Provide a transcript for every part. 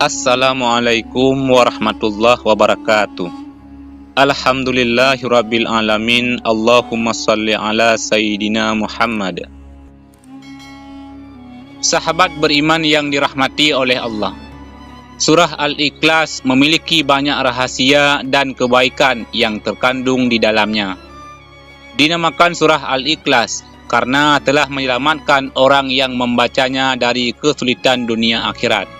Assalamualaikum warahmatullahi wabarakatuh. Alhamdulillahirabbil alamin. Allahumma salli ala sayyidina Muhammad. Sahabat beriman yang dirahmati oleh Allah, Surah Al-Ikhlas memiliki banyak rahasia dan kebaikan yang terkandung di dalamnya. Dinamakan Surah Al-Ikhlas karena telah menyelamatkan orang yang membacanya dari kesulitan dunia akhirat,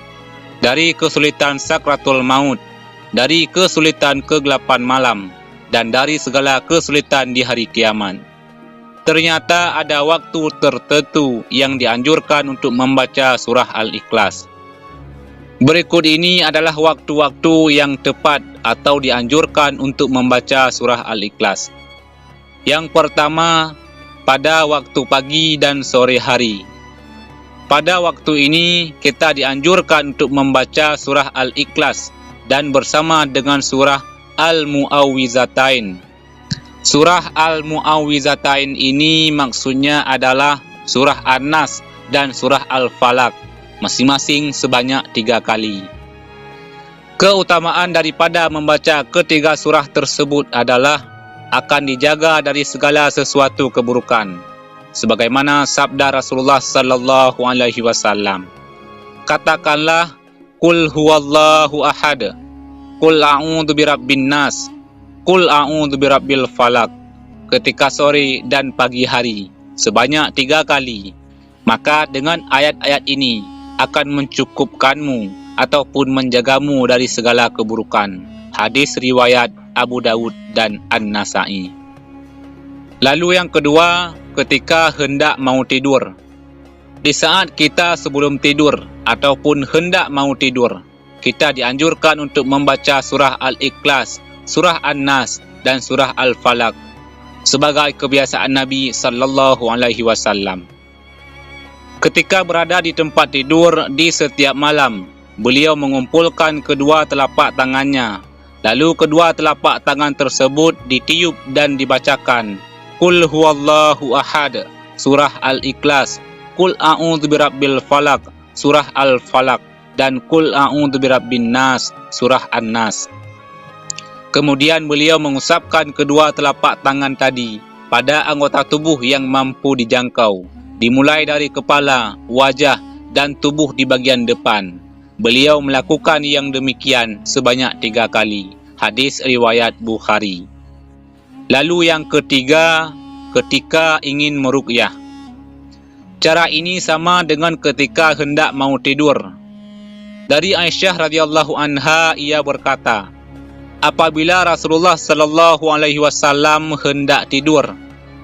dari kesulitan sakratul maut, dari kesulitan kegelapan malam, dan dari segala kesulitan di hari kiamat. Ternyata ada waktu tertentu yang dianjurkan untuk membaca surah Al-Ikhlas. Berikut ini adalah waktu-waktu yang tepat atau dianjurkan untuk membaca surah Al-Ikhlas. Yang pertama, pada waktu pagi dan sore hari. Pada waktu ini, kita dianjurkan untuk membaca surah Al-Ikhlas dan bersama dengan surah Al-Mu'awwizatain. Surah Al-Mu'awwizatain ini maksudnya adalah surah An-Nas dan surah Al-Falaq, masing-masing sebanyak 3 kali. Keutamaan daripada membaca ketiga surah tersebut adalah akan dijaga dari segala sesuatu keburukan, sebagaimana sabda Rasulullah sallallahu alaihi wasallam. Katakanlah, Qul huwallahu ahad, Qul a'udzu birabbin nas, Qul a'udzu birabbil falaq, ketika sore dan pagi hari sebanyak 3 kali. Maka dengan ayat-ayat ini akan mencukupkanmu ataupun menjagamu dari segala keburukan. Hadis riwayat Abu Dawud dan An-Nasa'i. Lalu yang kedua, ketika hendak mau tidur. Di saat kita sebelum tidur ataupun hendak mau tidur, kita dianjurkan untuk membaca surah Al-Ikhlas, surah An-Nas dan surah Al-Falaq sebagai kebiasaan Nabi sallallahu alaihi wasallam. Ketika berada di tempat tidur di setiap malam, beliau mengumpulkan kedua telapak tangannya. Lalu kedua telapak tangan tersebut ditiup dan dibacakan Qul huwallahu ahad, surah Al-Ikhlas, Qul a'udzu birabbil falaq, surah Al-Falaq, dan Qul a'udzu birabbin nas, surah An-Nas. Kemudian beliau mengusapkan kedua telapak tangan tadi pada anggota tubuh yang mampu dijangkau, dimulai dari kepala, wajah, dan tubuh di bagian depan. Beliau melakukan yang demikian sebanyak 3 kali. Hadis riwayat Bukhari. Lalu yang ketiga, ketika ingin meruqyah. Cara ini sama dengan ketika hendak mau tidur. Dari Aisyah radhiyallahu anha, ia berkata, apabila Rasulullah sallallahu alaihi wasallam hendak tidur,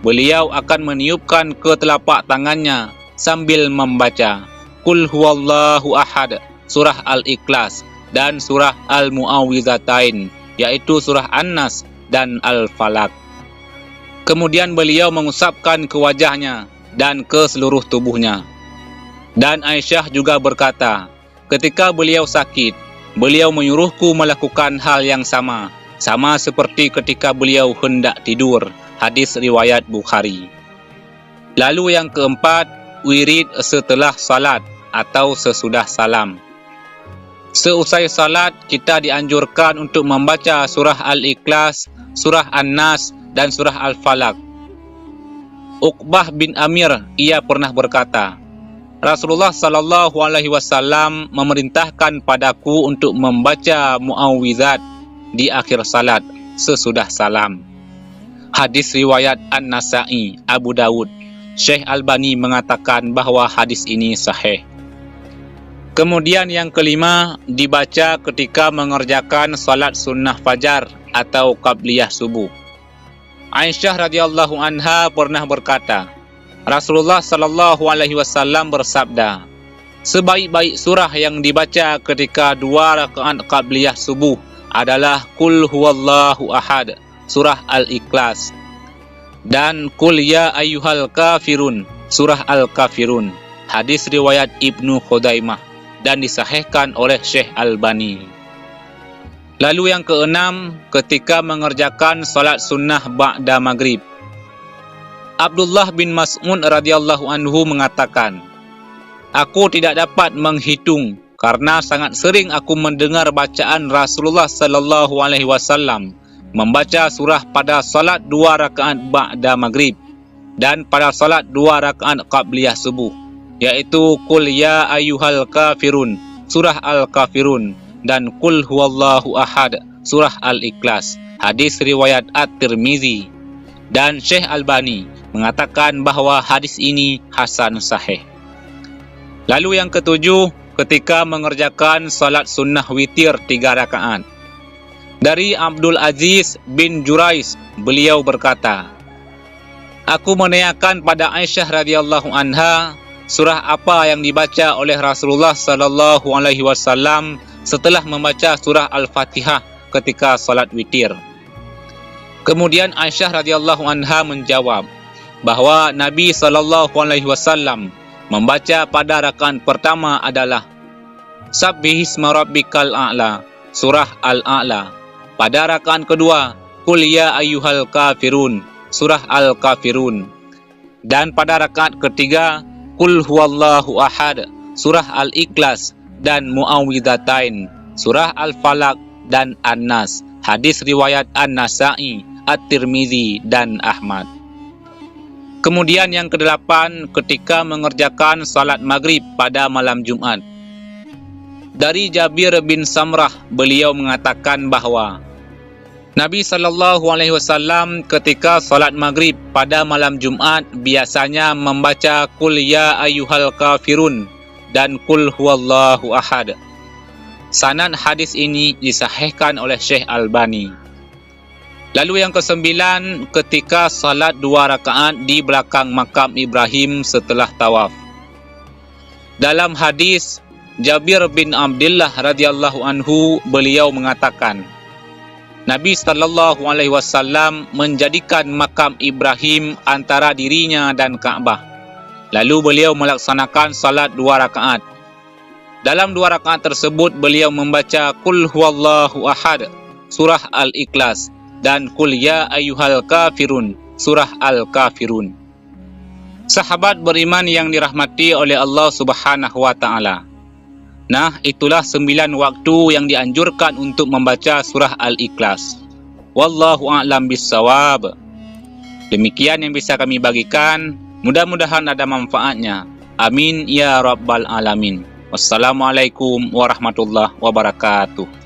beliau akan meniupkan ke telapak tangannya sambil membaca Qul huwallahu ahad, surah Al-Ikhlas, dan surah Al-Mu'awwizatain, yaitu surah An-Nas dan Al-Falaq. Kemudian beliau mengusapkan ke wajahnya dan ke seluruh tubuhnya. Dan Aisyah juga berkata, ketika beliau sakit, beliau menyuruhku melakukan hal yang sama seperti ketika beliau hendak tidur. Hadis riwayat Bukhari. Lalu yang keempat, wirid setelah salat atau sesudah salam. Seusai salat, kita dianjurkan untuk membaca surah Al-Ikhlas, surah An-Nas, dan surah Al-Falaq. Uqbah bin Amir, ia pernah berkata, Rasulullah sallallahu alaihi wasallam memerintahkan padaku untuk membaca mu'awwizat di akhir salat sesudah salam. Hadis riwayat An-Nasa'i, Abu Dawud. Syekh Albani mengatakan bahwa hadis ini sahih. Kemudian yang kelima, dibaca ketika mengerjakan salat sunnah fajar atau qabliyah subuh. Aisyah radhiyallahu anha pernah berkata, Rasulullah sallallahu alaihi wasallam bersabda, sebaik-baik surah yang dibaca ketika 2 rakaat qabliyah subuh adalah Qul huwallahu ahad, surah Al-Ikhlas, dan Qul ya ayyuhal kafirun, surah Al-Kafirun. Hadis riwayat Ibnu Khuzaimah dan disahihkan oleh Syekh Albani. Lalu yang keenam, ketika mengerjakan salat sunnah ba'da maghrib. Abdullah bin Mas'ud radhiyallahu anhu mengatakan, Aku tidak dapat menghitung karena sangat sering aku mendengar bacaan Rasulullah sallallahu alaihi wasallam membaca surah pada salat 2 rakaat ba'da maghrib dan pada salat 2 rakaat qabliyah subuh, yaitu Qul ya ayyuhal kafirun, surah Al-Kafirun, dan Qul huwallahu ahad, surah Al-Ikhlas. Hadis riwayat At-Tirmizi. Dan Syekh Albani mengatakan bahawa hadis ini hasan sahih. Lalu yang ketujuh, ketika mengerjakan salat sunnah witir 3 rakaat. Dari Abdul Aziz bin Jurais, beliau berkata, aku menanyakan pada Aisyah radhiyallahu anha surah apa yang dibaca oleh Rasulullah sallallahu alaihi wasallam setelah membaca surah Al-Fatihah ketika salat witir. Kemudian Aisyah radhiyallahu anha menjawab bahawa Nabi sallallahu alaihi wasallam membaca pada rakaat pertama adalah Sabbihisma rabbikal a'la, surah Al-A'la. Pada rakaat kedua, Qul ya ayyuhal kafirun, surah Al-Kafirun. Dan pada rakaat ketiga, Qul huwallahu ahad, surah Al-Ikhlas, dan Muawwidzatain, surah Al-Falaq dan An-Nas. Hadis riwayat An-Nasa'i, At-Tirmizi, dan Ahmad. Kemudian yang kedelapan, ketika mengerjakan salat maghrib pada malam Jumat. Dari Jabir bin Samrah, beliau mengatakan bahawa Nabi SAW ketika salat maghrib pada malam Jumat biasanya membaca Qul ya ayyuhal kafirun dan Qul huwallahu ahad. Sanad hadis ini disahihkan oleh Syekh Albani. Lalu yang kesembilan, ketika salat 2 rakaat di belakang makam Ibrahim setelah tawaf. Dalam hadis Jabir bin Abdullah radhiyallahu anhu, beliau mengatakan, Nabi sallallahu alaihi wasallam menjadikan makam Ibrahim antara dirinya dan Kaabah. Lalu beliau melaksanakan salat 2 rakaat. Dalam 2 rakaat tersebut beliau membaca Qul huwallahu ahad, surah Al-Ikhlas, dan Qul ya ayyuhal kafirun, surah Al-Kafirun. Sahabat beriman yang dirahmati oleh Allah Subhanahu wa taala. Nah, itulah 9 waktu yang dianjurkan untuk membaca surah Al-Ikhlas. Wallahu a'lam bissawab. Demikian yang bisa kami bagikan. Mudah-mudahan ada manfaatnya. Amin ya rabbal alamin. Wassalamualaikum warahmatullahi wabarakatuh.